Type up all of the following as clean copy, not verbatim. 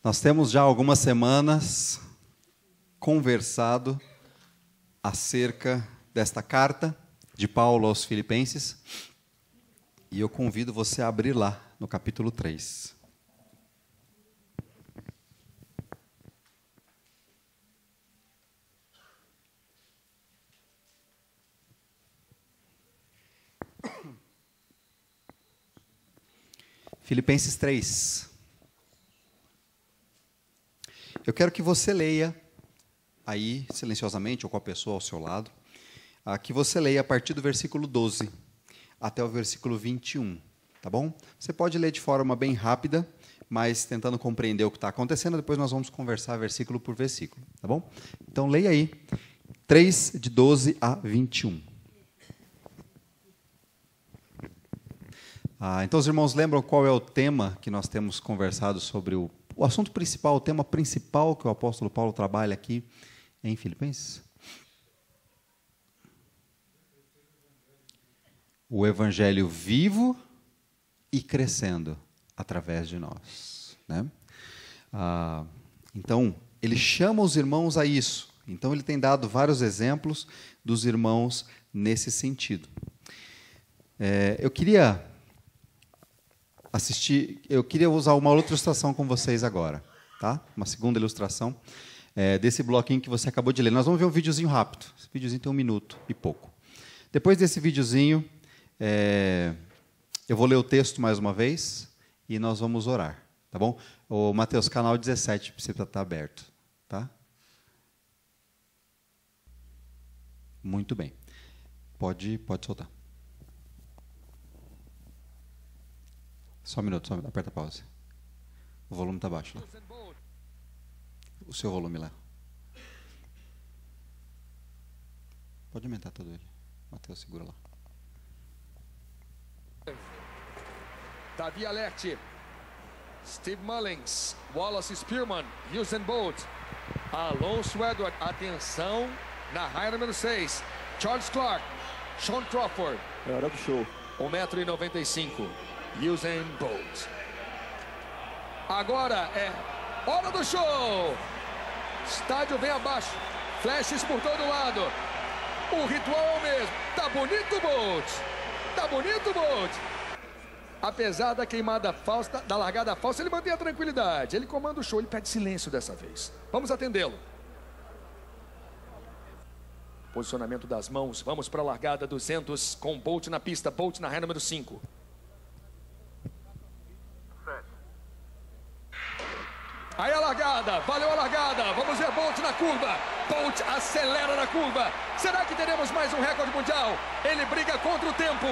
Nós temos já algumas semanas conversado acerca desta carta de Paulo aos Filipenses, e eu convido você a abrir lá, no capítulo 3. Filipenses 3. Eu quero que você leia aí, silenciosamente, ou com a pessoa ao seu lado, que você leia a partir do versículo 12 até o versículo 21, tá bom? Você pode ler de forma bem rápida, mas tentando compreender o que está acontecendo, depois nós vamos conversar versículo por versículo, tá bom? Então, leia aí, 3, de 12 a 21. Então, os irmãos lembram qual é o tema que nós temos conversado sobre o assunto principal, o tema principal que o apóstolo Paulo trabalha aqui em Filipenses? O evangelho vivo e crescendo através de nós, né? Então, ele chama os irmãos a isso. Então, ele tem dado vários exemplos dos irmãos nesse sentido. Eu queria usar uma outra ilustração com vocês agora, tá? Uma segunda ilustração desse bloquinho que você acabou de ler. Nós vamos ver um videozinho rápido. Esse videozinho tem 1 minuto e pouco. Depois desse videozinho, eu vou ler o texto mais uma vez e nós vamos orar, tá bom? O Mateus, canal 17 precisa estar aberto, tá? Muito bem. Pode soltar. Só um minuto, aperta a pausa. O volume está baixo lá. O seu volume lá. Pode aumentar todo ele. Mateus, segura lá. Davi Alerte, Steve Mullins, Wallace Spearman, Usain Bolt, Alonso Edward, atenção na raia número 6, Charles Clark, Sean Crawford. É hora do show. 1,95 m, Usain Bolt. Agora é hora do show! Estádio vem abaixo, flashes por todo lado. O ritual é o mesmo. Tá bonito, Bolt? Tá bonito, Bolt? Apesar da queimada falsa, da largada falsa, ele mantém a tranquilidade. Ele comanda o show, ele pede silêncio dessa vez. Vamos atendê-lo. Posicionamento das mãos, vamos para a largada 200 com Bolt na pista, Bolt na ré número 5. Aí a largada, valeu a largada, vamos ver Bolt na curva. Bolt acelera na curva. Será que teremos mais um recorde mundial? Ele briga contra o tempo.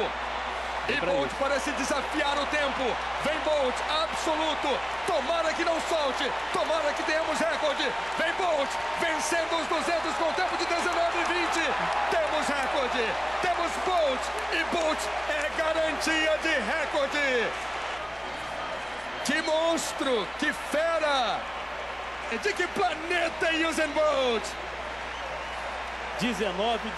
E Bolt parece desafiar o tempo. Vem Bolt, absoluto. Tomara que não solte. Tomara que tenhamos recorde. Vem Bolt, vencendo os 200 com tempo de 19:20. Temos recorde. Temos Bolt. E Bolt é garantia de recorde. Que monstro, que fera. De que planeta é Usain Bolt? 19,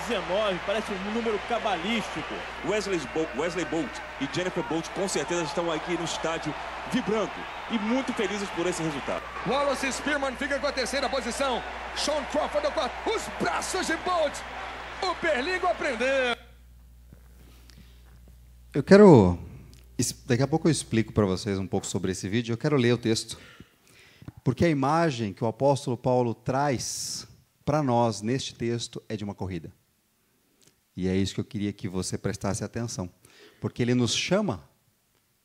parece um número cabalístico. Wesley Bolt e Jennifer Bolt com certeza estão aqui no estádio vibrando e muito felizes por esse resultado. Wallace Spearman fica com a 3ª posição. Sean Crawford é o 4. Os braços de Bolt. O Berlingo aprendeu. Eu quero... Daqui a pouco eu explico para vocês um pouco sobre esse vídeo. Eu quero ler o texto, porque a imagem que o apóstolo Paulo traz para nós neste texto é de uma corrida. E é isso que eu queria que você prestasse atenção, porque ele nos chama,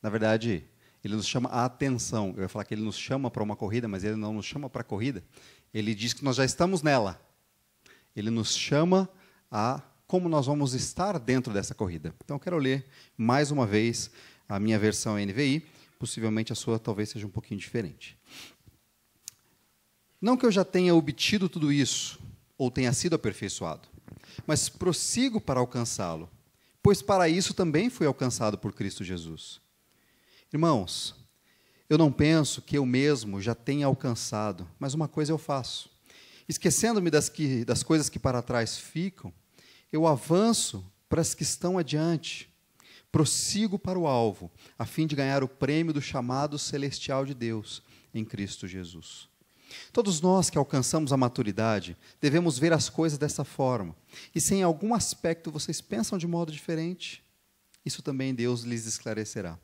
na verdade, ele nos chama a atenção. Eu ia falar que ele nos chama para uma corrida, mas ele não nos chama para a corrida. Ele diz que nós já estamos nela. Ele nos chama a como nós vamos estar dentro dessa corrida. Então, eu quero ler mais uma vez a minha versão NVI, possivelmente a sua talvez seja um pouquinho diferente. Não que eu já tenha obtido tudo isso, ou tenha sido aperfeiçoado, mas prossigo para alcançá-lo, pois para isso também fui alcançado por Cristo Jesus. Irmãos, eu não penso que eu mesmo já tenha alcançado, mas uma coisa eu faço. Esquecendo-me das coisas que para trás ficam, eu avanço para as que estão adiante. Prossigo para o alvo, a fim de ganhar o prêmio do chamado celestial de Deus em Cristo Jesus. Todos nós que alcançamos a maturidade devemos ver as coisas dessa forma. E se em algum aspecto vocês pensam de modo diferente, isso também Deus lhes esclarecerá.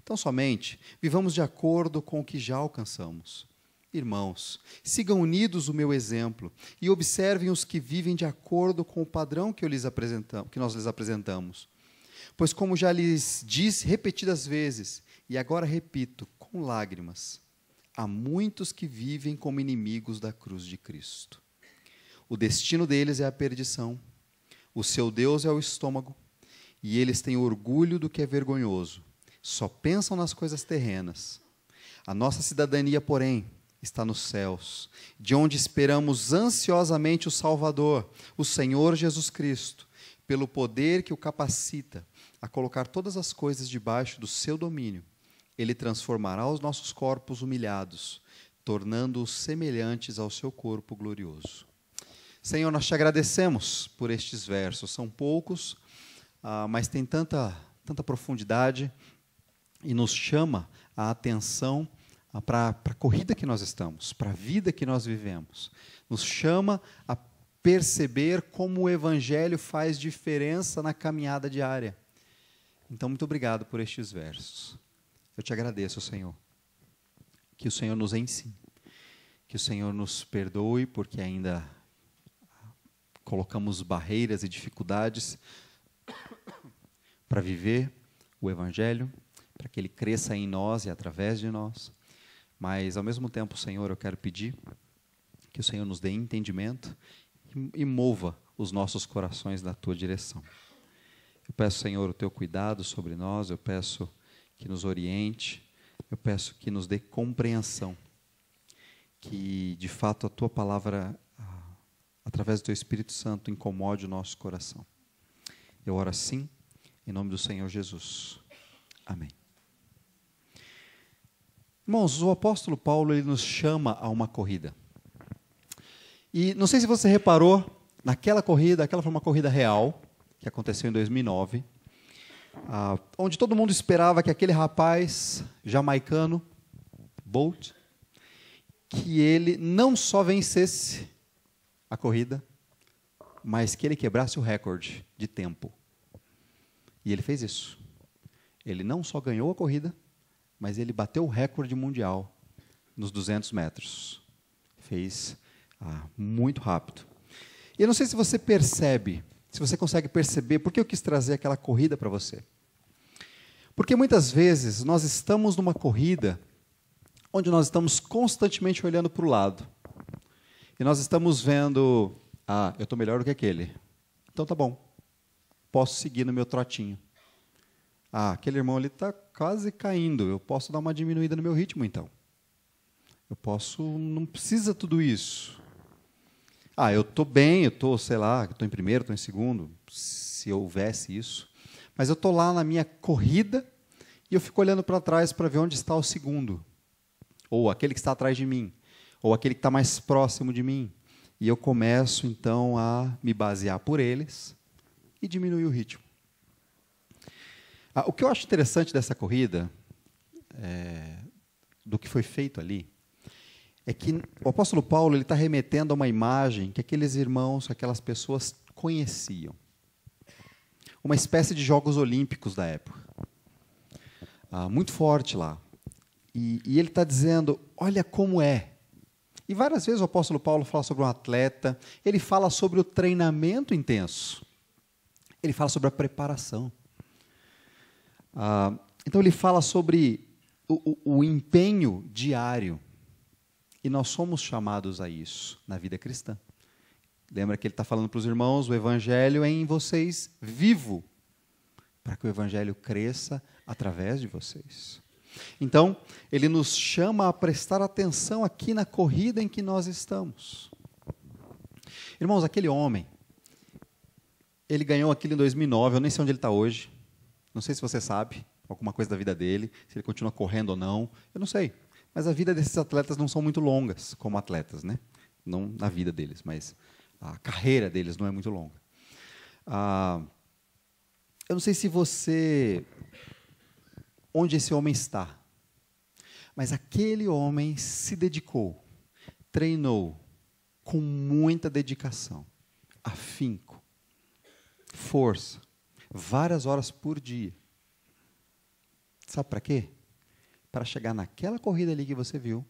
Então, somente vivamos de acordo com o que já alcançamos. Irmãos, sigam unidos o meu exemplo e observem os que vivem de acordo com o padrão que nós lhes apresentamos. Pois, como já lhes disse repetidas vezes, e agora repito, com lágrimas, há muitos que vivem como inimigos da cruz de Cristo. O destino deles é a perdição, o seu Deus é o estômago, e eles têm orgulho do que é vergonhoso, só pensam nas coisas terrenas. A nossa cidadania, porém, está nos céus, de onde esperamos ansiosamente o Salvador, o Senhor Jesus Cristo, pelo poder que o capacita a colocar todas as coisas debaixo do seu domínio. Ele transformará os nossos corpos humilhados, tornando-os semelhantes ao seu corpo glorioso. Senhor, nós te agradecemos por estes versos. São poucos, mas tem tanta profundidade e nos chama a atenção para a corrida que nós estamos, para a vida que nós vivemos. Nos chama a perceber como o Evangelho faz diferença na caminhada diária. Então, muito obrigado por estes versos. Eu te agradeço, Senhor. Que o Senhor nos ensine, que o Senhor nos perdoe, porque ainda colocamos barreiras e dificuldades para viver o Evangelho, para que ele cresça em nós e através de nós. Mas, ao mesmo tempo, Senhor, eu quero pedir que o Senhor nos dê entendimento e mova os nossos corações na tua direção. Eu peço, Senhor, o teu cuidado sobre nós, eu peço que nos oriente, eu peço que nos dê compreensão, que, de fato, a tua palavra, através do teu Espírito Santo, incomode o nosso coração. Eu oro assim, em nome do Senhor Jesus. Amém. Irmãos, o apóstolo Paulo ele nos chama a uma corrida. E não sei se você reparou, naquela corrida, aquela foi uma corrida real, que aconteceu em 2009, onde todo mundo esperava que aquele rapaz jamaicano, Bolt, que ele não só vencesse a corrida, mas que ele quebrasse o recorde de tempo. E ele fez isso. Ele não só ganhou a corrida, mas ele bateu o recorde mundial nos 200 metros. Fez muito rápido. E eu não sei se você percebe, se você consegue perceber, por que eu quis trazer aquela corrida para você. Porque muitas vezes nós estamos numa corrida onde nós estamos constantemente olhando para o lado. E nós estamos vendo, eu estou melhor do que aquele. Então tá bom, posso seguir no meu trotinho. Aquele irmão ali está quase caindo, eu posso dar uma diminuída no meu ritmo, então. Não precisa tudo isso. Eu estou bem, eu estou, estou em primeiro, estou em segundo, se houvesse isso. Mas eu estou lá na minha corrida e eu fico olhando para trás para ver onde está o segundo. Ou aquele que está atrás de mim, ou aquele que está mais próximo de mim. E eu começo, então, a me basear por eles e diminuir o ritmo. O que eu acho interessante dessa corrida, do que foi feito ali, é que o apóstolo Paulo está remetendo a uma imagem que aqueles irmãos, aquelas pessoas conheciam. Uma espécie de Jogos Olímpicos da época. Muito forte lá. E ele está dizendo, olha como é. E várias vezes o apóstolo Paulo fala sobre um atleta, ele fala sobre o treinamento intenso. Ele fala sobre a preparação. Então ele fala sobre o empenho diário. E nós somos chamados a isso na vida cristã. Lembra que ele está falando para os irmãos, o Evangelho é em vocês vivo, para que o Evangelho cresça através de vocês. Então, ele nos chama a prestar atenção aqui na corrida em que nós estamos. Irmãos, aquele homem, ele ganhou aquilo em 2009, eu nem sei onde ele está hoje. Não sei se você sabe alguma coisa da vida dele, se ele continua correndo ou não, eu não sei. Mas a vida desses atletas não são muito longas como atletas, né? Não na vida deles, mas a carreira deles não é muito longa. Eu não sei se você... onde esse homem está. Mas aquele homem se dedicou, treinou com muita dedicação, afinco, força, várias horas por dia. Sabe para quê? Para chegar naquela corrida ali que você viu.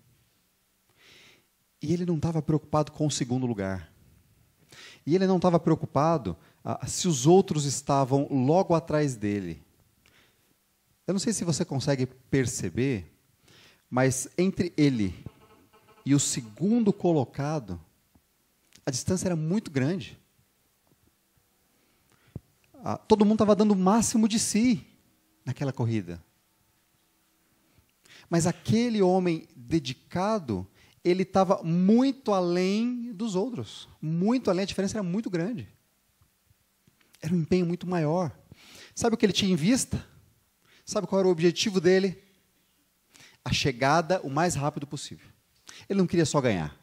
E ele não estava preocupado com o segundo lugar. E ele não estava preocupado se os outros estavam logo atrás dele. Eu não sei se você consegue perceber, mas entre ele e o segundo colocado, a distância era muito grande. Todo mundo estava dando o máximo de si naquela corrida. Mas aquele homem dedicado, ele estava muito além dos outros. Muito além, a diferença era muito grande. Era um empenho muito maior. Sabe o que ele tinha em vista? Sabe qual era o objetivo dele? A chegada o mais rápido possível. Ele não queria só ganhar.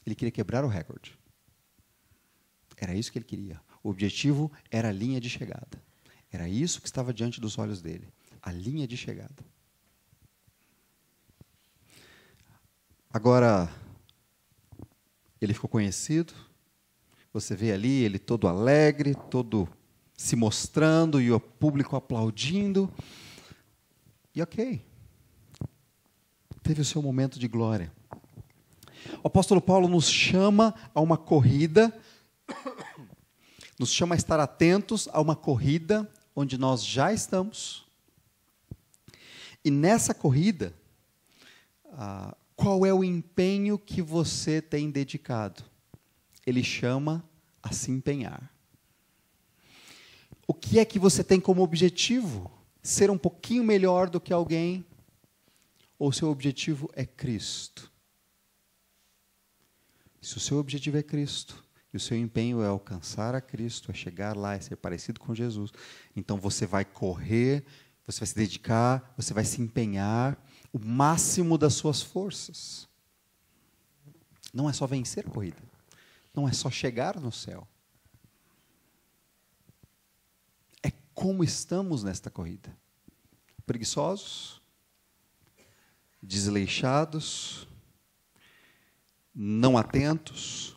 Ele queria quebrar o recorde. Era isso que ele queria. O objetivo era a linha de chegada. Era isso que estava diante dos olhos dele. A linha de chegada. Agora, ele ficou conhecido. Você vê ali ele todo alegre, todo se mostrando e o público aplaudindo. E ok. Teve o seu momento de glória. O apóstolo Paulo nos chama a uma corrida, nos chama a estar atentos a uma corrida onde nós já estamos. E nessa corrida, qual é o empenho que você tem dedicado? Ele chama a se empenhar. O que é que você tem como objetivo? Ser um pouquinho melhor do que alguém? Ou seu objetivo é Cristo? Se o seu objetivo é Cristo, e o seu empenho é alcançar a Cristo, é chegar lá, é ser parecido com Jesus, então você vai correr, você vai se dedicar, você vai se empenhar o máximo das suas forças. Não é só vencer a corrida. Não é só chegar no céu. É como estamos nesta corrida. Preguiçosos, desleixados, não atentos.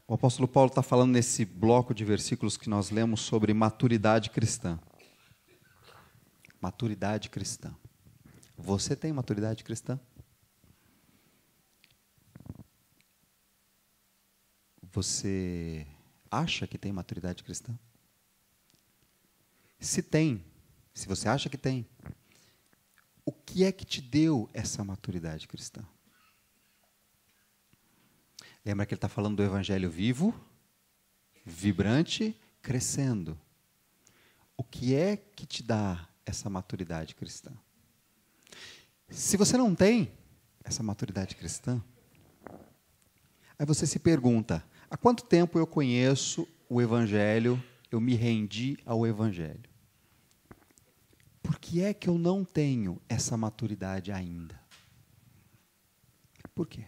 O apóstolo Paulo está falando nesse bloco de versículos que nós lemos sobre maturidade cristã. Maturidade cristã. Você tem maturidade cristã? Você acha que tem maturidade cristã? Se tem, se você acha que tem, o que é que te deu essa maturidade cristã? Lembra que ele está falando do evangelho vivo, vibrante, crescendo. O que é que te dá essa maturidade cristã? Se você não tem essa maturidade cristã, aí você se pergunta, há quanto tempo eu conheço o evangelho, eu me rendi ao evangelho? Por que é que eu não tenho essa maturidade ainda? Por quê?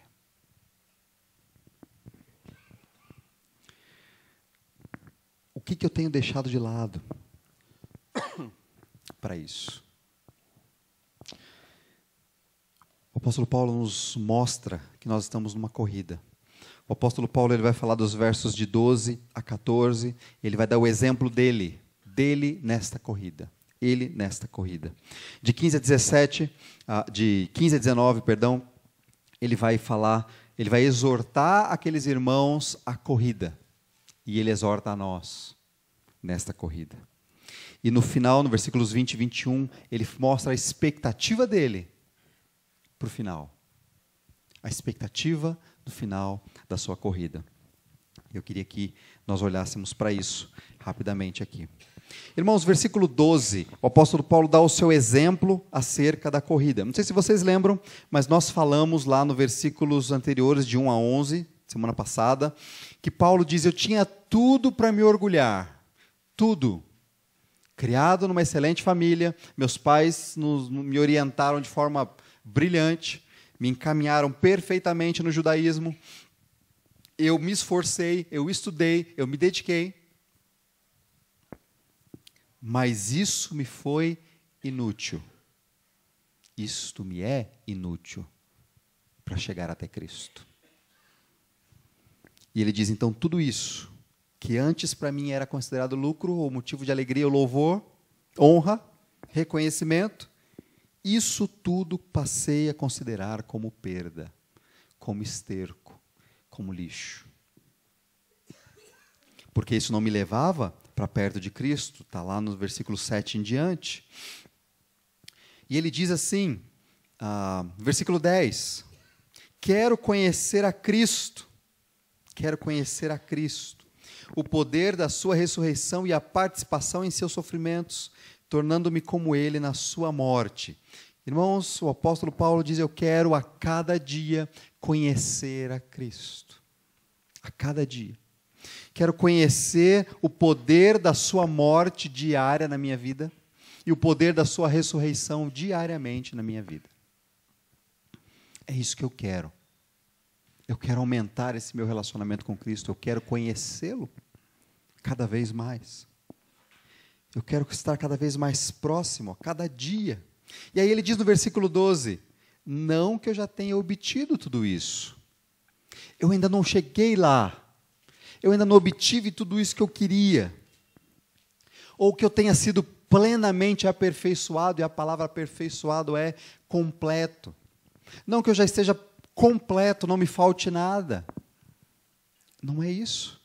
O que eu tenho deixado de lado para isso? O apóstolo Paulo nos mostra que nós estamos numa corrida. O apóstolo Paulo ele vai falar dos versos de 12 a 14, ele vai dar o exemplo dele nesta corrida. Ele nesta corrida. De 15 a 19, ele vai falar, ele vai exortar aqueles irmãos à corrida. E ele exorta a nós nesta corrida. E no final, no versículos 20 e 21, ele mostra a expectativa dele para o final. A expectativa do final da sua corrida. Eu queria que nós olhássemos para isso rapidamente aqui. Irmãos, versículo 12, o apóstolo Paulo dá o seu exemplo acerca da corrida. Não sei se vocês lembram, mas nós falamos lá no versículos anteriores, de 1 a 11, semana passada, que Paulo diz, eu tinha tudo para me orgulhar, tudo. Criado numa excelente família, meus pais me orientaram de forma brilhante, me encaminharam perfeitamente no judaísmo, eu me esforcei, eu estudei, eu me dediquei, mas isso me foi inútil. isto me é inútil para chegar até Cristo. E ele diz, então, tudo isso, que antes para mim era considerado lucro, ou motivo de alegria, ou louvor, honra, reconhecimento, isso tudo passei a considerar como perda, como esterco, como lixo. Porque isso não me levava para perto de Cristo, está lá no versículo 7 em diante. E ele diz assim, versículo 10, quero conhecer a Cristo, o poder da sua ressurreição e a participação em seus sofrimentos, tornando-me como ele na sua morte. Irmãos, o apóstolo Paulo diz, eu quero a cada dia conhecer a Cristo. A cada dia. Quero conhecer o poder da sua morte diária na minha vida e o poder da sua ressurreição diariamente na minha vida. É isso que eu quero. Eu quero aumentar esse meu relacionamento com Cristo. Eu quero conhecê-lo cada vez mais. Eu quero estar cada vez mais próximo, a cada dia. E aí ele diz no versículo 12, não que eu já tenha obtido tudo isso. Eu ainda não cheguei lá. Eu ainda não obtive tudo isso que eu queria. Ou que eu tenha sido plenamente aperfeiçoado, e a palavra aperfeiçoado é completo. Não que eu já esteja completo, não me falte nada. Não é isso.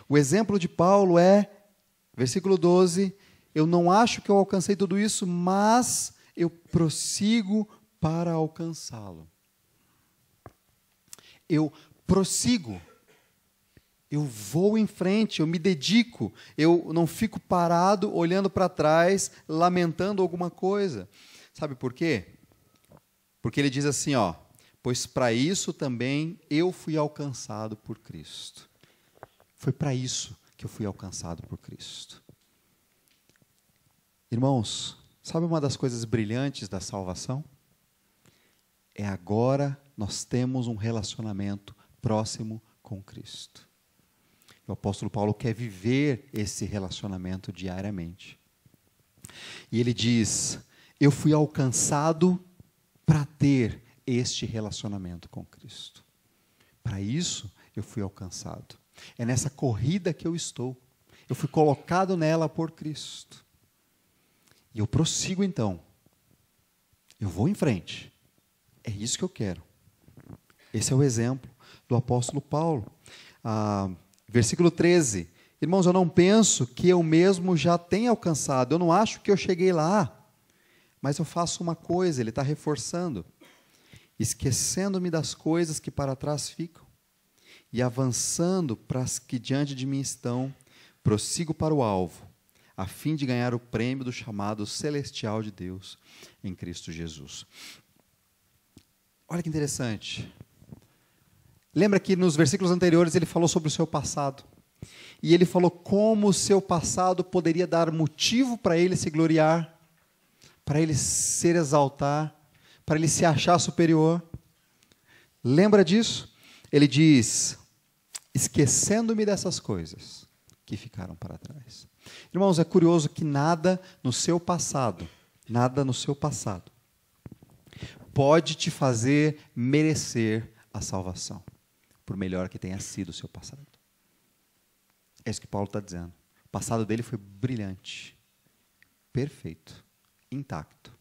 O exemplo de Paulo é, versículo 12, eu não acho que eu alcancei tudo isso, mas eu prossigo para alcançá-lo. Eu prossigo. Eu vou em frente, eu me dedico, eu não fico parado, olhando para trás, lamentando alguma coisa. Sabe por quê? Porque ele diz assim, pois para isso também eu fui alcançado por Cristo. Foi para isso que eu fui alcançado por Cristo. Irmãos, sabe uma das coisas brilhantes da salvação? É agora nós temos um relacionamento próximo com Cristo. O apóstolo Paulo quer viver esse relacionamento diariamente. E ele diz, eu fui alcançado para ter este relacionamento com Cristo. Para isso eu fui alcançado. É nessa corrida que eu estou. Eu fui colocado nela por Cristo. E eu prossigo então. Eu vou em frente. É isso que eu quero. Esse é o exemplo do apóstolo Paulo. Versículo 13, irmãos, eu não penso que eu mesmo já tenha alcançado, eu não acho que eu cheguei lá, mas eu faço uma coisa, ele está reforçando, esquecendo-me das coisas que para trás ficam, e avançando para as que diante de mim estão, prossigo para o alvo, a fim de ganhar o prêmio do chamado celestial de Deus em Cristo Jesus. Olha que interessante. Lembra que nos versículos anteriores ele falou sobre o seu passado. E ele falou como o seu passado poderia dar motivo para ele se gloriar, para ele se exaltar, para ele se achar superior. Lembra disso? Ele diz, esquecendo-me dessas coisas que ficaram para trás. Irmãos, é curioso que nada no seu passado pode te fazer merecer a salvação, por melhor que tenha sido o seu passado. É isso que Paulo está dizendo. O passado dele foi brilhante, perfeito, intacto,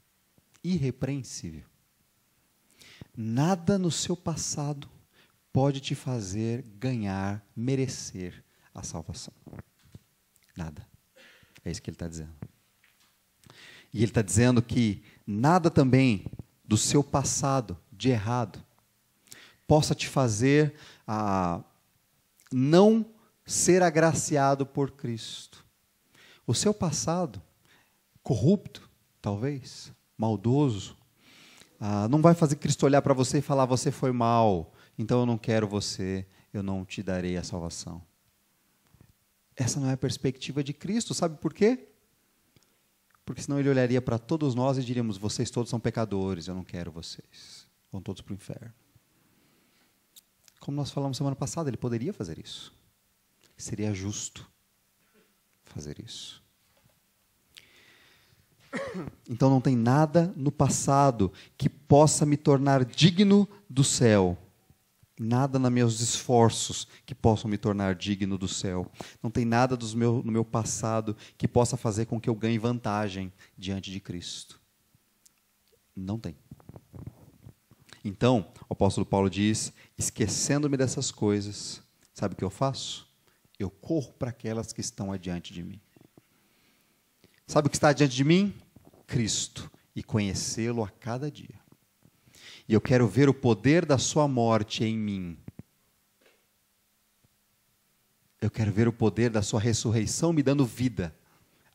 irrepreensível. Nada no seu passado pode te fazer ganhar, merecer a salvação. Nada. É isso que ele está dizendo. E ele está dizendo que nada também do seu passado de errado possa te fazer não ser agraciado por Cristo. O seu passado, corrupto, talvez, maldoso, não vai fazer Cristo olhar para você e falar, você foi mal, então eu não quero você, eu não te darei a salvação. Essa não é a perspectiva de Cristo, sabe por quê? Porque senão ele olharia para todos nós e diríamos, vocês todos são pecadores, eu não quero vocês, vão todos para o inferno. Como nós falamos semana passada, ele poderia fazer isso. Seria justo fazer isso. Então não tem nada no passado que possa me tornar digno do céu. Nada nos meus esforços que possam me tornar digno do céu. Não tem nada no meu passado que possa fazer com que eu ganhe vantagem diante de Cristo. Não tem. Então, o apóstolo Paulo diz, esquecendo-me dessas coisas, sabe o que eu faço? Eu corro para aquelas que estão adiante de mim. Sabe o que está diante de mim? Cristo, e conhecê-lo a cada dia. E eu quero ver o poder da sua morte em mim. Eu quero ver o poder da sua ressurreição me dando vida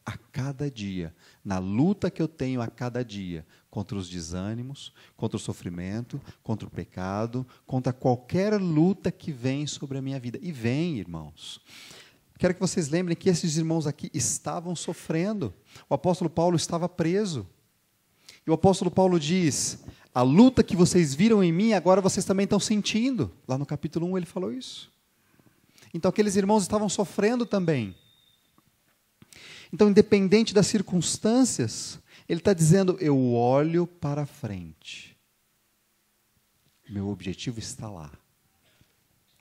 a cada dia, na luta que eu tenho a cada dia, contra os desânimos, contra o sofrimento, contra o pecado, contra qualquer luta que vem sobre a minha vida. E vem, irmãos. Quero que vocês lembrem que esses irmãos aqui estavam sofrendo. O apóstolo Paulo estava preso. E o apóstolo Paulo diz, a luta que vocês viram em mim, agora vocês também estão sentindo. Lá no capítulo 1 ele falou isso. Então aqueles irmãos estavam sofrendo também. Então, independente das circunstâncias, ele está dizendo, eu olho para frente. Meu objetivo está lá.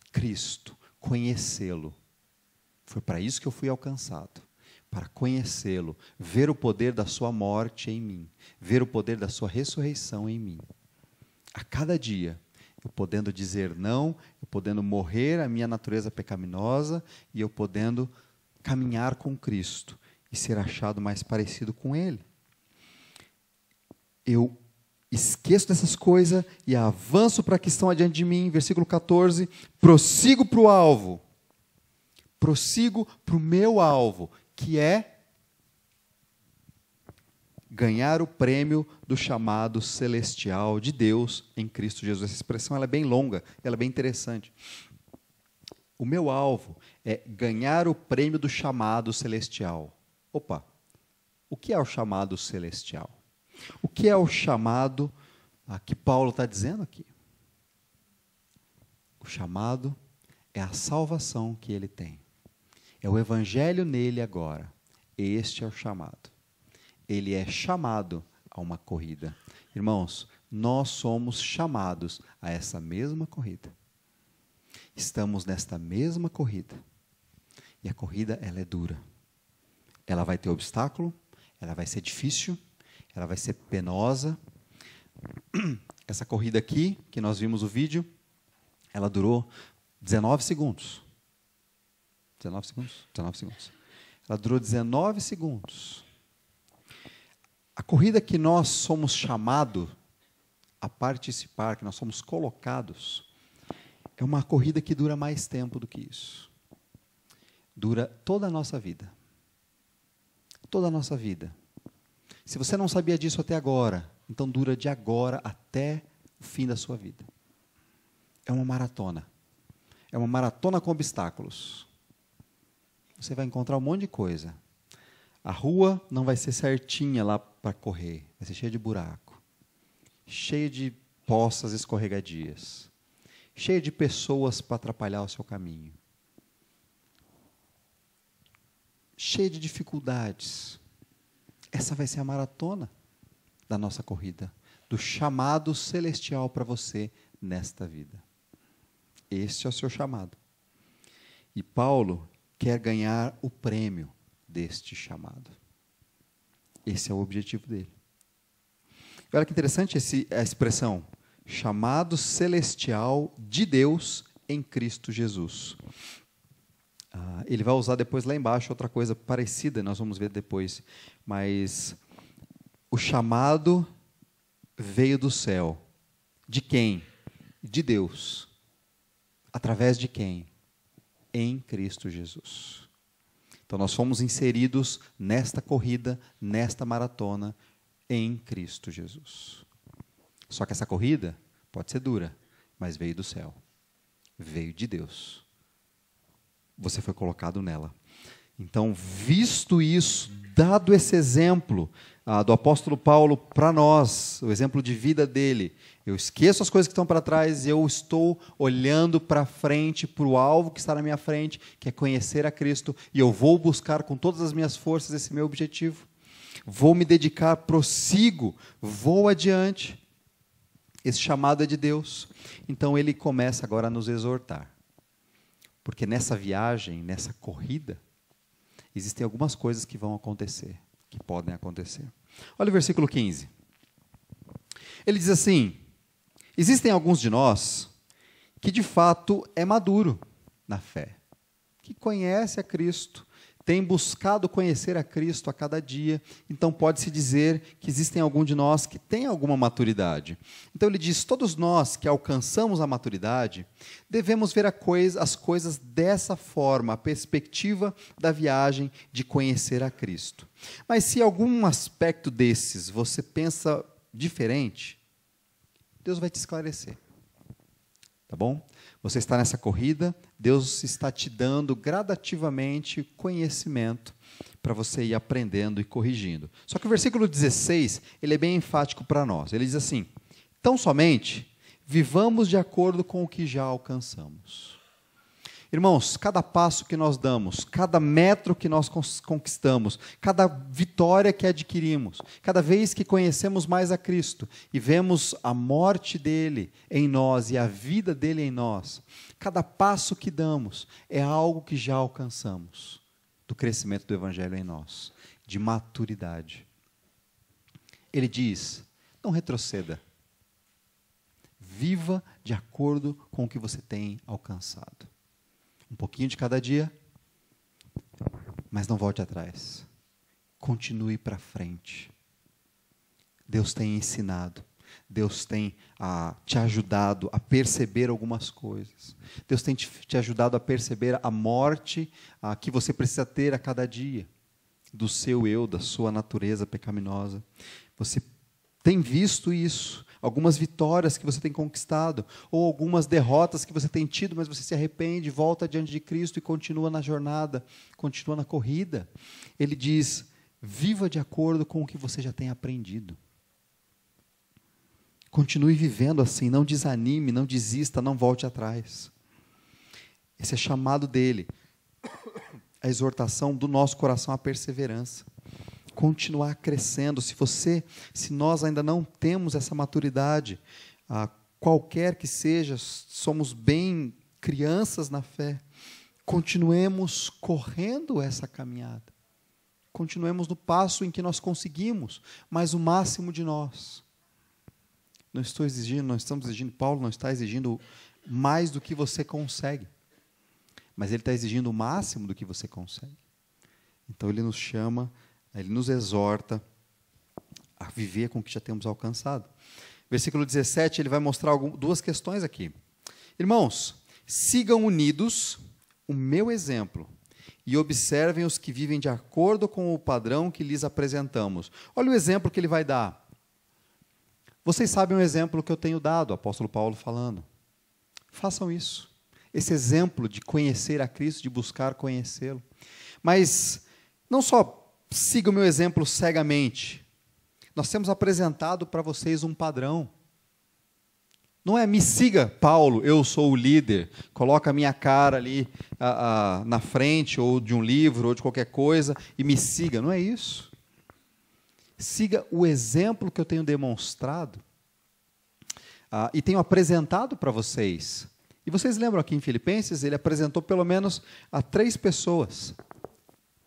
Cristo, conhecê-lo. Foi para isso que eu fui alcançado. Para conhecê-lo, ver o poder da sua morte em mim, ver o poder da sua ressurreição em mim. A cada dia, eu podendo dizer não, eu podendo morrer a minha natureza pecaminosa e eu podendo caminhar com Cristo e ser achado mais parecido com Ele. Eu esqueço dessas coisas e avanço para a que estão adiante de mim, versículo 14, prossigo para o alvo. Prossigo para o meu alvo, que é ganhar o prêmio do chamado celestial de Deus em Cristo Jesus. Essa expressão ela é bem longa, ela é bem interessante. O meu alvo é ganhar o prêmio do chamado celestial. Opa, o que é o chamado celestial? O que é o chamado que Paulo está dizendo aqui? O chamado é a salvação que ele tem. É o evangelho nele agora. Este é o chamado. Ele é chamado a uma corrida. Irmãos, nós somos chamados a essa mesma corrida. Estamos nesta mesma corrida. E a corrida, ela é dura. Ela vai ter obstáculo, ela vai ser difícil, ela vai ser penosa. Essa corrida aqui, que nós vimos o vídeo, ela durou 19 segundos. 19 segundos? 19 segundos. Ela durou 19 segundos. A corrida que nós somos chamados a participar, que nós somos colocados, é uma corrida que dura mais tempo do que isso. Dura toda a nossa vida. Toda a nossa vida. Se você não sabia disso até agora, então dura de agora até o fim da sua vida. É uma maratona. É uma maratona com obstáculos. Você vai encontrar um monte de coisa. A rua não vai ser certinha lá para correr. Vai ser cheia de buraco. Cheia de poças escorregadias. Cheia de pessoas para atrapalhar o seu caminho. Cheia de dificuldades. Essa vai ser a maratona da nossa corrida, do chamado celestial para você nesta vida. Este é o seu chamado. E Paulo quer ganhar o prêmio deste chamado. Esse é o objetivo dele. Olha que interessante a expressão, chamado celestial de Deus em Cristo Jesus. Ele vai usar depois lá embaixo outra coisa parecida, nós vamos ver depois. Mas o chamado veio do céu. De quem? De Deus. Através de quem? Em Cristo Jesus. Então nós fomos inseridos nesta corrida, nesta maratona, em Cristo Jesus. Só que essa corrida pode ser dura, mas veio do céu. Veio de Deus. Você foi colocado nela. Então, visto isso, dado esse exemplo do apóstolo Paulo para nós, o exemplo de vida dele, eu esqueço as coisas que estão para trás e eu estou olhando para frente, para o alvo que está na minha frente, que é conhecer a Cristo, e eu vou buscar com todas as minhas forças esse meu objetivo. vou me dedicar, prossigo, vou adiante. Esse chamado é de Deus. Então ele começa agora a nos exortar. Porque nessa viagem, nessa corrida, existem algumas coisas que vão acontecer, que podem acontecer. Olha o versículo 15. Ele diz assim: existem alguns de nós que de fato é maduro na fé, que conhece a Cristo, tem buscado conhecer a Cristo a cada dia, então pode-se dizer que existem algum de nós que tem alguma maturidade. Então ele diz, todos nós que alcançamos a maturidade, devemos ver as coisas dessa forma, a perspectiva da viagem de conhecer a Cristo. Mas se algum aspecto desses você pensa diferente, Deus vai te esclarecer. Tá bom? Você está nessa corrida, Deus está te dando gradativamente conhecimento para você ir aprendendo e corrigindo. Só que o versículo 16, ele é bem enfático para nós. Ele diz assim: tão somente vivamos de acordo com o que já alcançamos. Irmãos, cada passo que nós damos, cada metro que nós conquistamos, cada vitória que adquirimos, cada vez que conhecemos mais a Cristo e vemos a morte dele em nós e a vida dele em nós, cada passo que damos é algo que já alcançamos do crescimento do Evangelho em nós, de maturidade. Ele diz, não retroceda. Viva de acordo com o que você tem alcançado. Um pouquinho de cada dia, mas não volte atrás. Continue para frente. Deus tem ensinado, Deus tem te ajudado a perceber algumas coisas. Deus tem te ajudado a perceber a morte que você precisa ter a cada dia, do seu eu, da sua natureza pecaminosa. Você tem visto isso, algumas vitórias que você tem conquistado, ou algumas derrotas que você tem tido, mas você se arrepende, volta diante de Cristo e continua na jornada, continua na corrida. Ele diz, viva de acordo com o que você já tem aprendido. Continue vivendo assim, não desanime, não desista, não volte atrás. Esse é chamado dele, a exortação do nosso coração à perseverança. Continuar crescendo. Se nós ainda não temos essa maturidade, qualquer que seja, somos bem crianças na fé, continuemos correndo essa caminhada. Continuemos no passo em que nós conseguimos, mas o máximo de nós. Não estamos exigindo, Paulo não está exigindo mais do que você consegue, mas ele está exigindo o máximo do que você consegue. Então ele nos chama, ele nos exorta a viver com o que já temos alcançado. Versículo 17, ele vai mostrar duas questões aqui. Irmãos, sigam unidos o meu exemplo e observem os que vivem de acordo com o padrão que lhes apresentamos. Olha o exemplo que ele vai dar. Vocês sabem o exemplo que eu tenho dado, o apóstolo Paulo falando. Façam isso. Esse exemplo de conhecer a Cristo, de buscar conhecê-lo. Mas não só siga o meu exemplo cegamente. Nós temos apresentado para vocês um padrão. Não é me siga, Paulo, eu sou o líder, coloca a minha cara ali na frente, ou de um livro, ou de qualquer coisa, e me siga. Não é isso. Siga o exemplo que eu tenho demonstrado e tenho apresentado para vocês. E vocês lembram aqui em Filipenses, ele apresentou pelo menos a 3 pessoas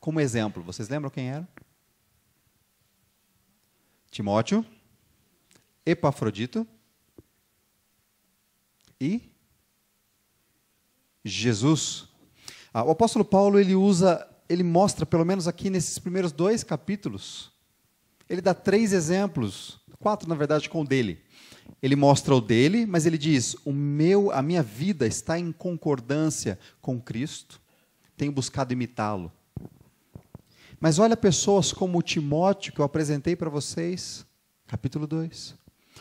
como exemplo. Vocês lembram quem era? Timóteo, Epafrodito e Jesus. O apóstolo Paulo, ele mostra, pelo menos aqui nesses primeiros 2 capítulos, ele dá 3 exemplos, 4 na verdade com o dele. Ele mostra o dele, mas ele diz, a minha vida está em concordância com Cristo, tenho buscado imitá-lo. Mas olha pessoas como o Timóteo, que eu apresentei para vocês, capítulo 2.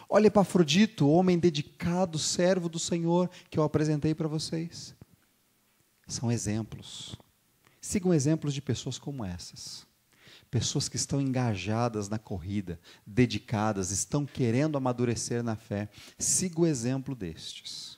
Olha Epafrodito, homem dedicado, servo do Senhor, que eu apresentei para vocês. São exemplos. Sigam exemplos de pessoas como essas. Pessoas que estão engajadas na corrida, dedicadas, estão querendo amadurecer na fé. Siga o exemplo destes.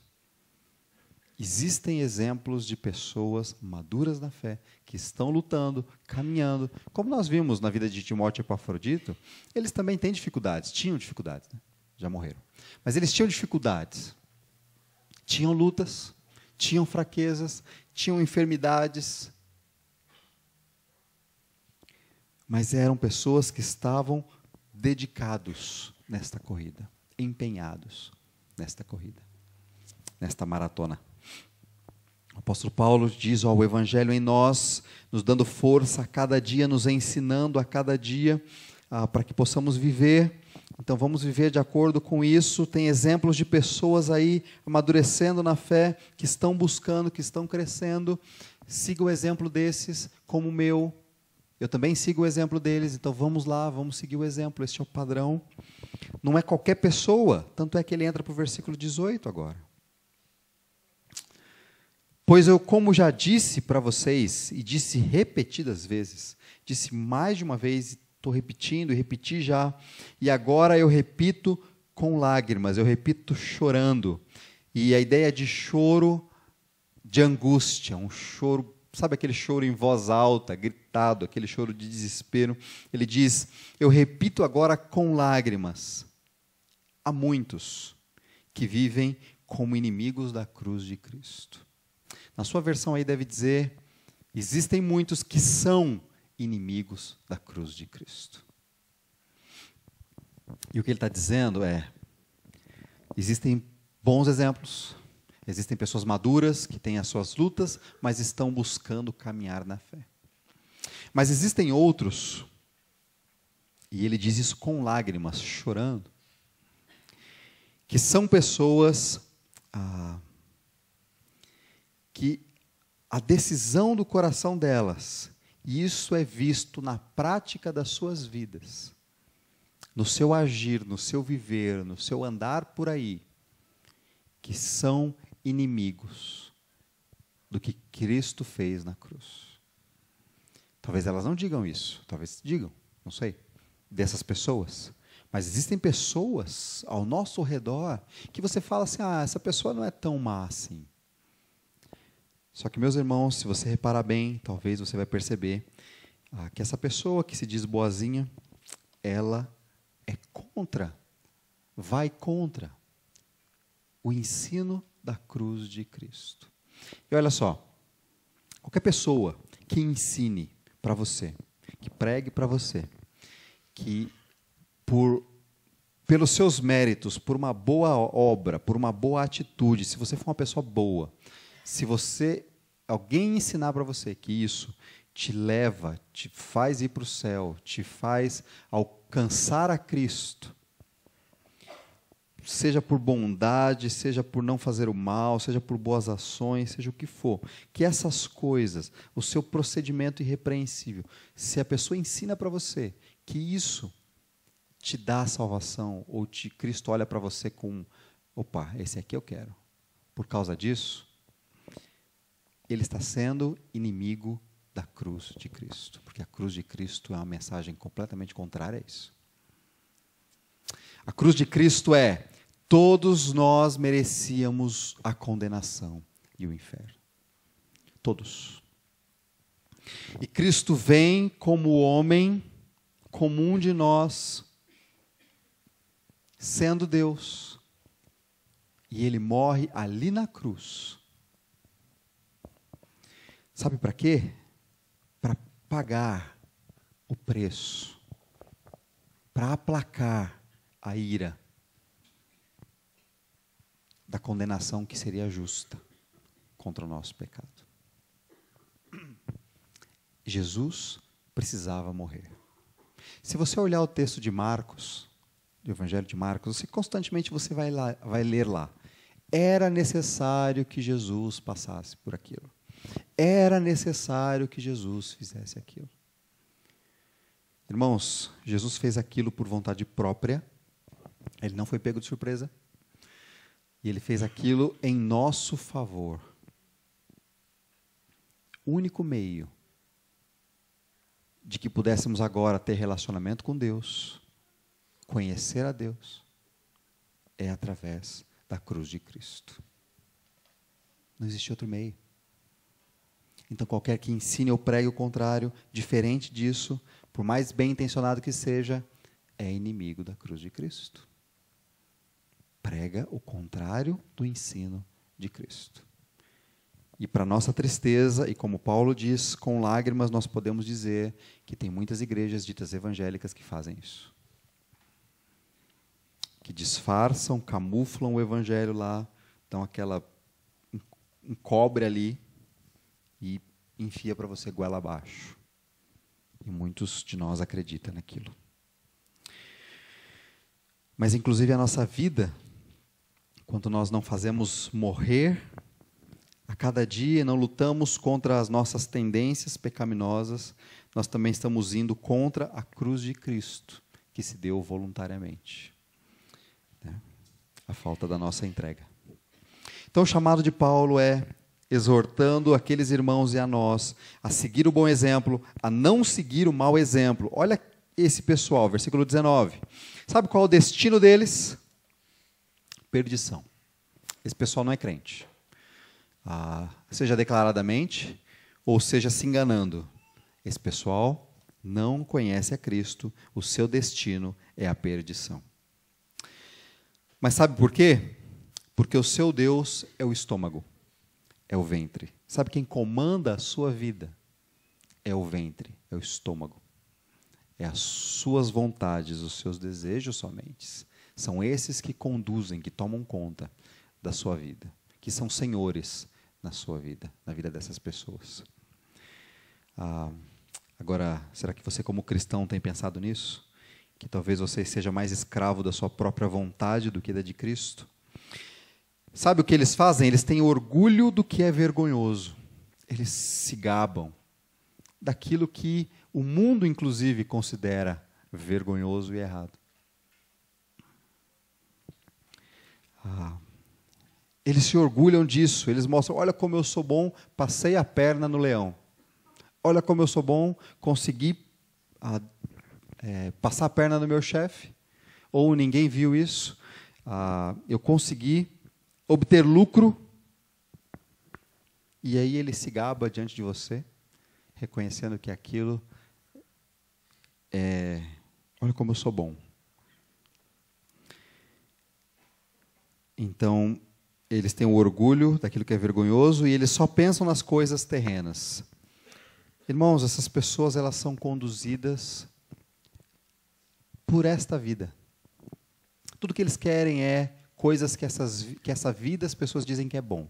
Existem exemplos de pessoas maduras na fé, que estão lutando, caminhando. Como nós vimos na vida de Timóteo e Epafrodito, eles também têm dificuldades, tinham dificuldades, né? Já morreram. Mas eles tinham dificuldades, tinham lutas, tinham fraquezas, tinham enfermidades. Mas eram pessoas que estavam dedicados nesta corrida, empenhados nesta corrida, nesta maratona. O apóstolo Paulo diz, o Evangelho em nós, nos dando força a cada dia, nos ensinando a cada dia, para que possamos viver. Então vamos viver de acordo com isso. Tem exemplos de pessoas aí amadurecendo na fé, que estão buscando, que estão crescendo. Siga o exemplo desses como o meu. Eu também sigo o exemplo deles, então vamos lá, vamos seguir o exemplo. Este é o padrão. Não é qualquer pessoa, tanto é que ele entra para o versículo 18 agora. Pois eu, como já disse para vocês, e disse repetidas vezes, disse mais de uma vez, estou repetindo e repeti já, e agora eu repito com lágrimas, eu repito chorando. E a ideia de choro de angústia, um choro, sabe aquele choro em voz alta, gritado, aquele choro de desespero. Ele diz, eu repito agora com lágrimas, há muitos que vivem como inimigos da cruz de Cristo. Na sua versão aí deve dizer, existem muitos que são inimigos da cruz de Cristo. E o que ele está dizendo é, existem bons exemplos, existem pessoas maduras que têm as suas lutas, mas estão buscando caminhar na fé. Mas existem outros, e ele diz isso com lágrimas, chorando, que são pessoas que a decisão do coração delas, e isso é visto na prática das suas vidas, no seu agir, no seu viver, no seu andar por aí, que são inimigos do que Cristo fez na cruz. Talvez elas não digam isso, talvez digam, não sei, dessas pessoas. Mas existem pessoas ao nosso redor que você fala assim, essa pessoa não é tão má assim. Só que, meus irmãos, se você reparar bem, talvez você vai perceber que essa pessoa que se diz boazinha, ela é contra, vai contra o ensino da cruz de Cristo. E olha só, qualquer pessoa que ensine para você, que pregue para você, que pelos seus méritos, por uma boa obra, por uma boa atitude, se você for uma pessoa boa, se alguém ensinar para você que isso te leva, te faz ir para o céu, te faz alcançar a Cristo, seja por bondade, seja por não fazer o mal, seja por boas ações, seja o que for, que essas coisas, o seu procedimento irrepreensível, se a pessoa ensina para você que isso te dá a salvação, ou Cristo olha para você com, opa, esse aqui eu quero, por causa disso, ele está sendo inimigo da cruz de Cristo, porque a cruz de Cristo é uma mensagem completamente contrária a isso. A cruz de Cristo é, todos nós merecíamos a condenação e o inferno. Todos. E Cristo vem como homem comum de nós, sendo Deus, e ele morre ali na cruz. Sabe para quê? Para pagar o preço, para aplacar a ira da condenação que seria justa contra o nosso pecado. Jesus precisava morrer. Se você olhar o texto de Marcos, do Evangelho de Marcos, constantemente você vai ler lá. Era necessário que Jesus passasse por aquilo. Era necessário que Jesus fizesse aquilo. Irmãos, Jesus fez aquilo por vontade própria. Ele não foi pego de surpresa. E ele fez aquilo em nosso favor. O único meio de que pudéssemos agora ter relacionamento com Deus, conhecer a Deus, é através da cruz de Cristo. Não existe outro meio. Então, qualquer que ensine ou pregue o contrário, diferente disso, por mais bem intencionado que seja, é inimigo da cruz de Cristo. Prega o contrário do ensino de Cristo. E para nossa tristeza, e como Paulo diz, com lágrimas, nós podemos dizer que tem muitas igrejas ditas evangélicas que fazem isso. Que disfarçam, camuflam o evangelho lá, dão aquela encobre ali e enfia para você goela abaixo. E muitos de nós acreditam naquilo. Mas, inclusive, a nossa vida, quando nós não fazemos morrer a cada dia, não lutamos contra as nossas tendências pecaminosas, nós também estamos indo contra a cruz de Cristo, que se deu voluntariamente. A falta da nossa entrega. Então, o chamado de Paulo é exortando aqueles irmãos e a nós a seguir o bom exemplo, a não seguir o mau exemplo. Olha esse pessoal, versículo 19. Sabe qual é o destino deles? Perdição. Esse pessoal não é crente. Seja declaradamente, ou seja se enganando. Esse pessoal não conhece a Cristo, o seu destino é a perdição. Mas sabe por quê? Porque o seu Deus é o estômago, é o ventre. Sabe quem comanda a sua vida? É o ventre, é o estômago. É as suas vontades, os seus desejos somente. São esses que conduzem, que tomam conta da sua vida, que são senhores na sua vida, na vida dessas pessoas. Agora, será que você como cristão tem pensado nisso? Que talvez você seja mais escravo da sua própria vontade do que da de Cristo? Sabe o que eles fazem? Eles têm orgulho do que é vergonhoso. Eles se gabam daquilo que o mundo, inclusive, considera vergonhoso e errado. Eles se orgulham disso. Eles mostram, olha como eu sou bom, passei a perna no leão. Olha como eu sou bom, consegui passar a perna no meu chefe. Ou ninguém viu isso. Eu consegui obter lucro. E aí ele se gaba diante de você, reconhecendo que aquilo olha como eu sou bom. Então, eles têm o orgulho daquilo que é vergonhoso e eles só pensam nas coisas terrenas. Irmãos, essas pessoas, elas são conduzidas por esta vida. Tudo que eles querem é coisas que essa vida as pessoas dizem que é bom.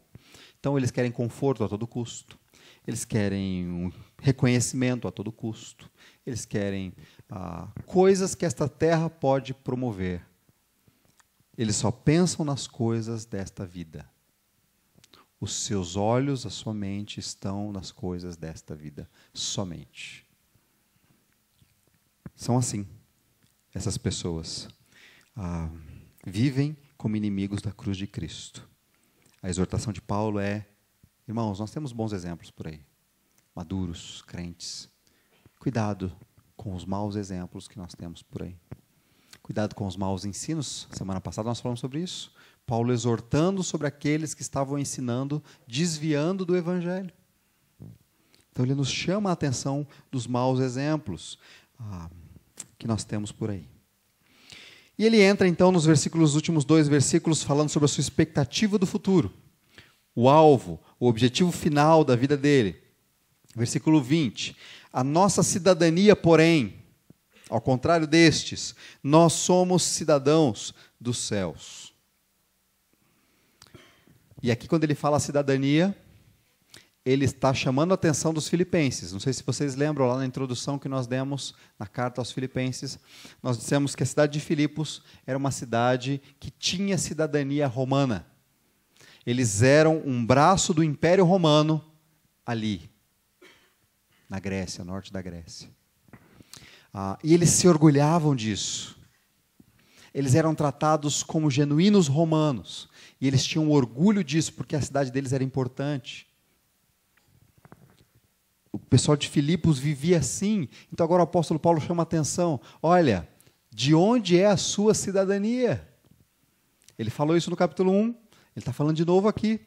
Então, eles querem conforto a todo custo. Eles querem um reconhecimento a todo custo. Eles querem coisas que esta terra pode promover. Eles só pensam nas coisas desta vida. Os seus olhos, a sua mente estão nas coisas desta vida, somente. São assim, essas pessoas. Vivem como inimigos da cruz de Cristo. A exortação de Paulo é, irmãos, nós temos bons exemplos por aí. Maduros, crentes. Cuidado com os maus exemplos que nós temos por aí. Cuidado com os maus ensinos. Semana passada nós falamos sobre isso. Paulo exortando sobre aqueles que estavam ensinando, desviando do Evangelho. Então ele nos chama a atenção dos maus exemplos que nós temos por aí. E ele entra então nos últimos 2 versículos, falando sobre a sua expectativa do futuro. O alvo, o objetivo final da vida dele. Versículo 20. A nossa cidadania, porém, ao contrário destes, nós somos cidadãos dos céus. E aqui, quando ele fala cidadania, ele está chamando a atenção dos filipenses. Não sei se vocês lembram, lá na introdução que nós demos na carta aos filipenses, nós dissemos que a cidade de Filipos era uma cidade que tinha cidadania romana. Eles eram um braço do Império Romano ali, na Grécia, norte da Grécia. E eles se orgulhavam disso. Eles eram tratados como genuínos romanos. E eles tinham orgulho disso, porque a cidade deles era importante. O pessoal de Filipos vivia assim. Então agora o apóstolo Paulo chama a atenção. Olha, de onde é a sua cidadania? Ele falou isso no capítulo 1. Ele está falando de novo aqui.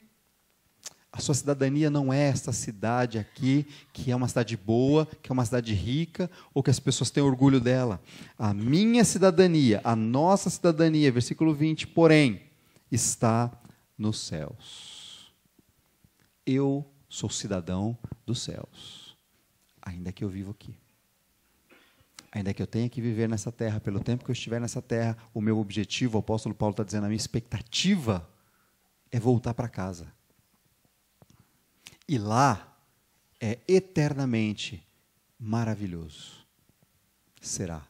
A sua cidadania não é esta cidade aqui, que é uma cidade boa, que é uma cidade rica, ou que as pessoas têm orgulho dela. A minha cidadania, a nossa cidadania, versículo 20, porém, está nos céus. Eu sou cidadão dos céus, ainda que eu vivo aqui. Ainda que eu tenha que viver nessa terra, pelo tempo que eu estiver nessa terra, o meu objetivo, o apóstolo Paulo está dizendo, a minha expectativa é voltar para casa. E lá é eternamente maravilhoso. Será.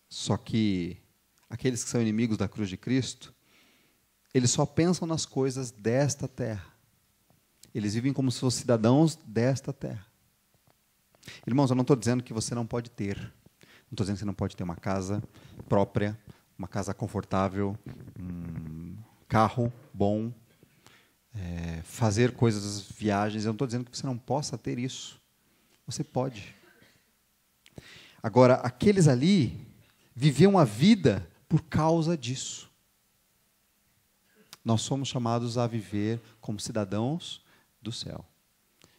Só que aqueles que são inimigos da cruz de Cristo, eles só pensam nas coisas desta terra. Eles vivem como se fossem cidadãos desta terra. Irmãos, eu não estou dizendo que você não pode ter. Não estou dizendo que você não pode ter uma casa própria, uma casa confortável, um carro bom, fazer coisas, viagens. Eu não estou dizendo que você não possa ter isso. Você pode. Agora, aqueles ali viviam a vida por causa disso. Nós somos chamados a viver como cidadãos do céu.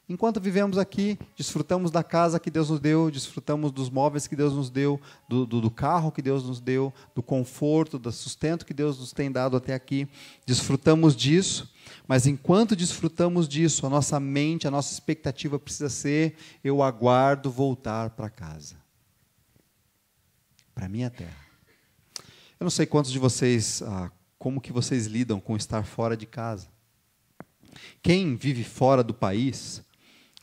Enquanto vivemos aqui, desfrutamos da casa que Deus nos deu, desfrutamos dos móveis que Deus nos deu, do carro que Deus nos deu, do conforto, do sustento que Deus nos tem dado até aqui. Desfrutamos disso, mas enquanto desfrutamos disso, a nossa mente, a nossa expectativa precisa ser: eu aguardo voltar para casa, para a minha terra. Eu não sei quantos de vocês, como que vocês lidam com estar fora de casa. Quem vive fora do país,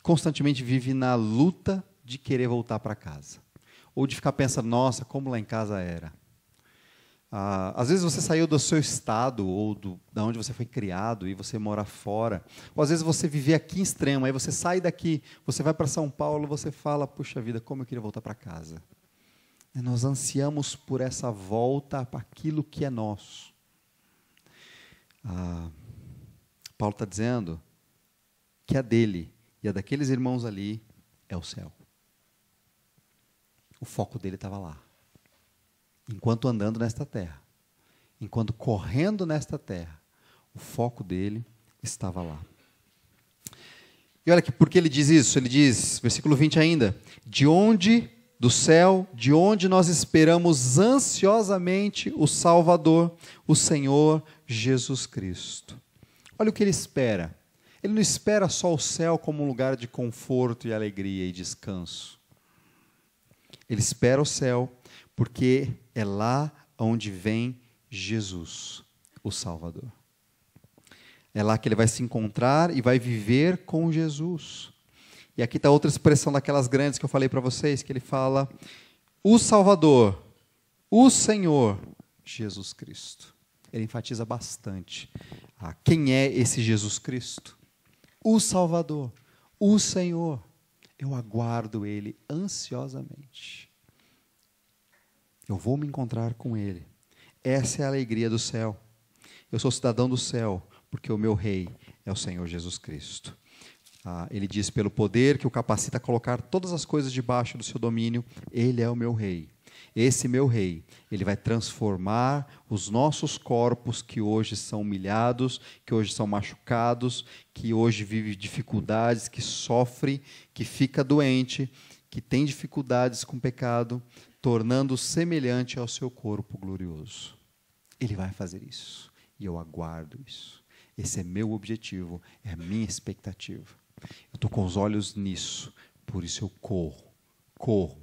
constantemente vive na luta de querer voltar para casa. Ou de ficar pensando, nossa, como lá em casa era. Às vezes você saiu do seu estado, ou da onde você foi criado, e você mora fora. Ou às vezes você vive aqui em Extrema, aí você sai daqui, você vai para São Paulo, você fala, puxa vida, como eu queria voltar para casa. E nós ansiamos por essa volta para aquilo que é nosso. Paulo está dizendo que a dele e a daqueles irmãos ali é o céu. O foco dele estava lá. Enquanto andando nesta terra, enquanto correndo nesta terra, o foco dele estava lá. E olha aqui, por que ele diz isso? Ele diz, versículo 20 ainda, do céu, de onde nós esperamos ansiosamente o Salvador, o Senhor Jesus Cristo. Olha o que ele espera. Ele não espera só o céu como um lugar de conforto e alegria e descanso. Ele espera o céu porque é lá onde vem Jesus, o Salvador. É lá que ele vai se encontrar e vai viver com Jesus. E aqui está outra expressão daquelas grandes que eu falei para vocês, que ele fala, o Salvador, o Senhor, Jesus Cristo. Ele enfatiza bastante. Quem é esse Jesus Cristo? O Salvador, o Senhor. Eu aguardo Ele ansiosamente. Eu vou me encontrar com Ele. Essa é a alegria do céu. Eu sou cidadão do céu, porque o meu Rei é o Senhor Jesus Cristo. Ele diz, pelo poder que o capacita a colocar todas as coisas debaixo do seu domínio, Ele é o meu Rei. Esse meu Rei, Ele vai transformar os nossos corpos que hoje são humilhados, que hoje são machucados, que hoje vivem dificuldades, que sofre, que fica doente, que tem dificuldades com o pecado, tornando semelhante ao seu corpo glorioso. Ele vai fazer isso, e eu aguardo isso. Esse é meu objetivo, é a minha expectativa. Eu estou com os olhos nisso, por isso eu corro.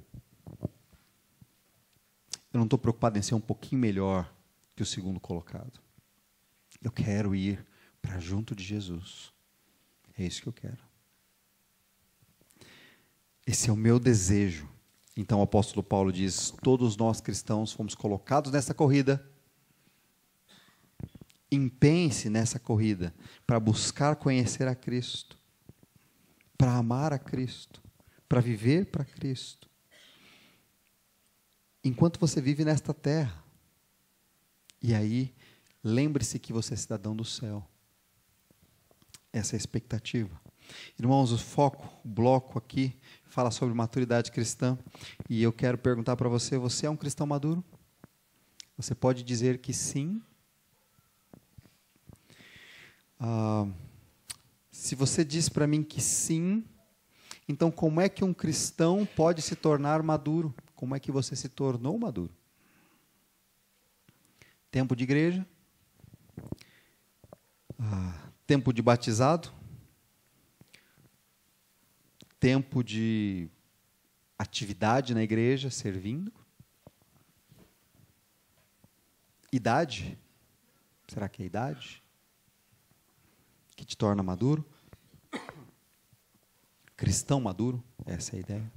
Eu não estou preocupado em ser um pouquinho melhor que o segundo colocado. Eu quero ir para junto de Jesus. É isso que eu quero. Esse é o meu desejo. Então o apóstolo Paulo diz, todos nós cristãos fomos colocados nessa corrida. Empenhe-se nessa corrida para buscar conhecer a Cristo, para amar a Cristo, para viver para Cristo. Enquanto você vive nesta terra. E aí, lembre-se que você é cidadão do céu. Essa é a expectativa. Irmãos, o foco, o bloco aqui, fala sobre maturidade cristã. E eu quero perguntar para você, você é um cristão maduro? Você pode dizer que sim Se você diz para mim que sim, então como é que um cristão pode se tornar maduro? Como é que você se tornou maduro? Tempo de igreja? Tempo de batizado? Tempo de atividade na igreja, servindo? Idade? Será que é idade que te torna maduro? Cristão maduro? Essa é a ideia.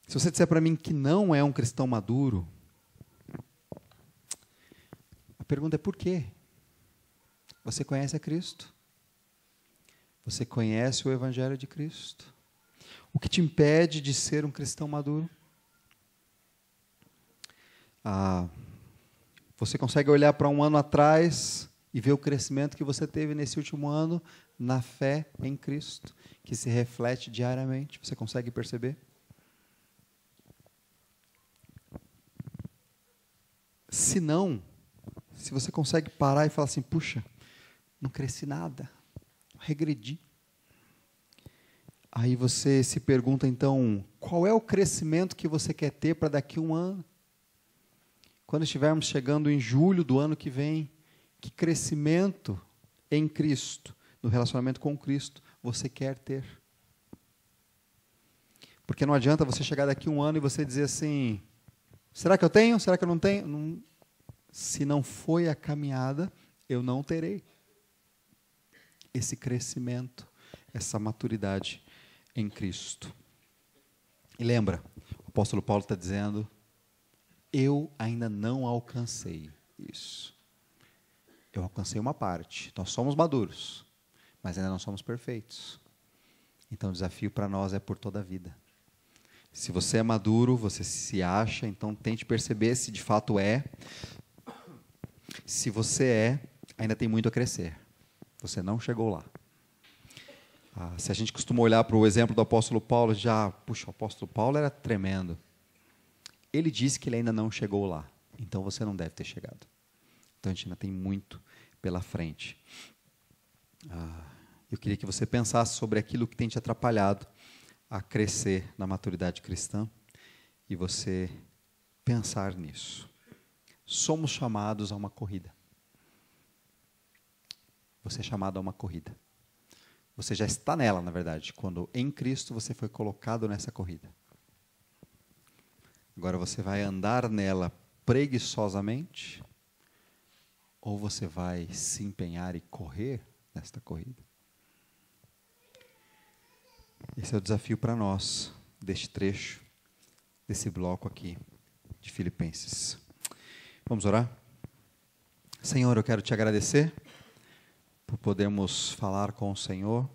Se você disser para mim que não é um cristão maduro, a pergunta é por quê? Você conhece a Cristo? Você conhece o Evangelho de Cristo? O que te impede de ser um cristão maduro? Você consegue olhar para um ano atrás e ver o crescimento que você teve nesse último ano na fé em Cristo, que se reflete diariamente? Você consegue perceber? Se não, se você consegue parar e falar assim, puxa, não cresci nada, regredi. Aí você se pergunta, então, qual é o crescimento que você quer ter para daqui a um ano? Quando estivermos chegando em julho do ano que vem, que crescimento em Cristo, no relacionamento com Cristo, você quer ter? Porque não adianta você chegar daqui a um ano e você dizer assim, será que eu tenho? Será que eu não tenho? Não, se não foi a caminhada, eu não terei esse crescimento, essa maturidade em Cristo. E lembra, o apóstolo Paulo está dizendo, eu ainda não alcancei isso. Eu alcancei uma parte. Nós somos maduros, mas ainda não somos perfeitos. Então o desafio para nós é por toda a vida. Se você é maduro, você se acha, então tente perceber se de fato é. Se você é, ainda tem muito a crescer. Você não chegou lá. Se a gente costuma olhar para o exemplo do apóstolo Paulo, puxa, o apóstolo Paulo era tremendo. Ele disse que ele ainda não chegou lá. Então você não deve ter chegado. Então a gente ainda tem muito pela frente. Eu queria que você pensasse sobre aquilo que tem te atrapalhado a crescer na maturidade cristã e você pensar nisso. Somos chamados a uma corrida. Você é chamado a uma corrida. Você já está nela, na verdade, quando em Cristo você foi colocado nessa corrida. Agora você vai andar nela preguiçosamente ou você vai se empenhar e correr nesta corrida? Esse é o desafio para nós, deste trecho, desse bloco aqui de Filipenses. Vamos orar? Senhor, eu quero te agradecer por podermos falar com o Senhor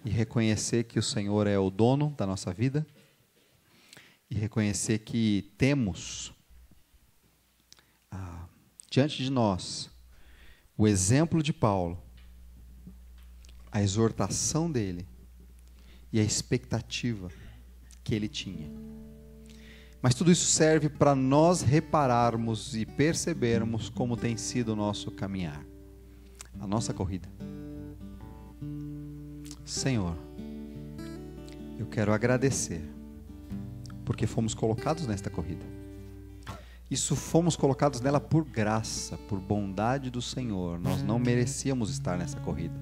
e reconhecer que o Senhor é o dono da nossa vida e reconhecer que temos diante de nós o exemplo de Paulo, a exortação dele e a expectativa que ele tinha. Mas tudo isso serve para nós repararmos e percebermos como tem sido o nosso caminhar, a nossa corrida. Senhor, eu quero agradecer, porque fomos colocados nesta corrida. Isso fomos colocados nela por graça, por bondade do Senhor. Nós não merecíamos estar nessa corrida.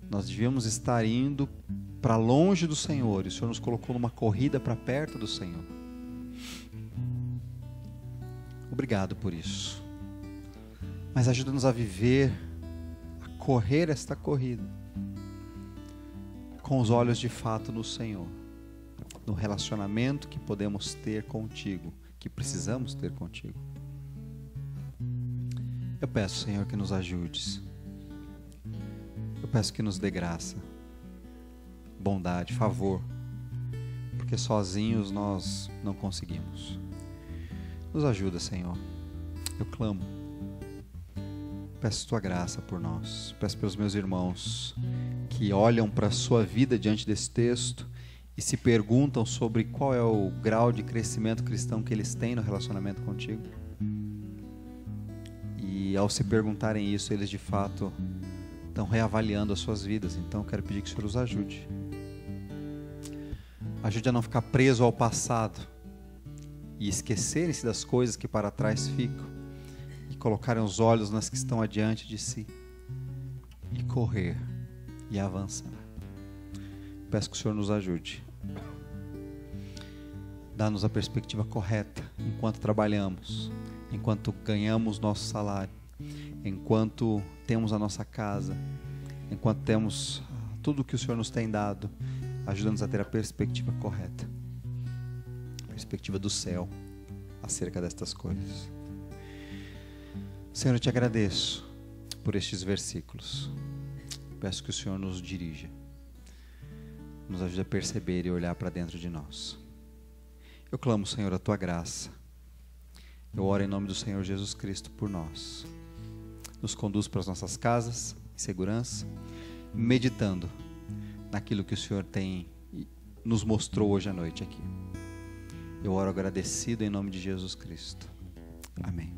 Nós devíamos estar indo para longe do Senhor, e o Senhor nos colocou numa corrida para perto do Senhor. Obrigado por isso. Mas ajuda-nos a viver, a correr esta corrida com os olhos de fato no Senhor, no relacionamento que podemos ter contigo, que precisamos ter contigo. Eu peço, Senhor, que nos ajudes. Eu peço que nos dê graça, bondade, favor, porque sozinhos nós não conseguimos. Nos ajuda, Senhor. Eu clamo. Peço tua graça por nós. Peço pelos meus irmãos que olham para a sua vida diante desse texto e se perguntam sobre qual é o grau de crescimento cristão que eles têm no relacionamento contigo. E ao se perguntarem isso, eles de fato estão reavaliando as suas vidas. Então eu quero pedir que o Senhor os ajude. Ajude a não ficar preso ao passado e esquecerem-se das coisas que para trás ficam e colocarem os olhos nas que estão adiante de si e correr e avançar. Peço que o Senhor nos ajude. Dá-nos a perspectiva correta enquanto trabalhamos, enquanto ganhamos nosso salário, enquanto temos a nossa casa, enquanto temos tudo o que o Senhor nos tem dado. Ajuda-nos a ter a perspectiva correta, a perspectiva do céu acerca destas coisas. Senhor, eu te agradeço por estes versículos. Peço que o Senhor nos dirija, nos ajude a perceber e olhar para dentro de nós. Eu clamo, Senhor, a tua graça. Eu oro em nome do Senhor Jesus Cristo por nós. Nos conduz para as nossas casas em segurança, meditando naquilo que o Senhor nos mostrou hoje à noite aqui. Eu oro agradecido em nome de Jesus Cristo. Amém.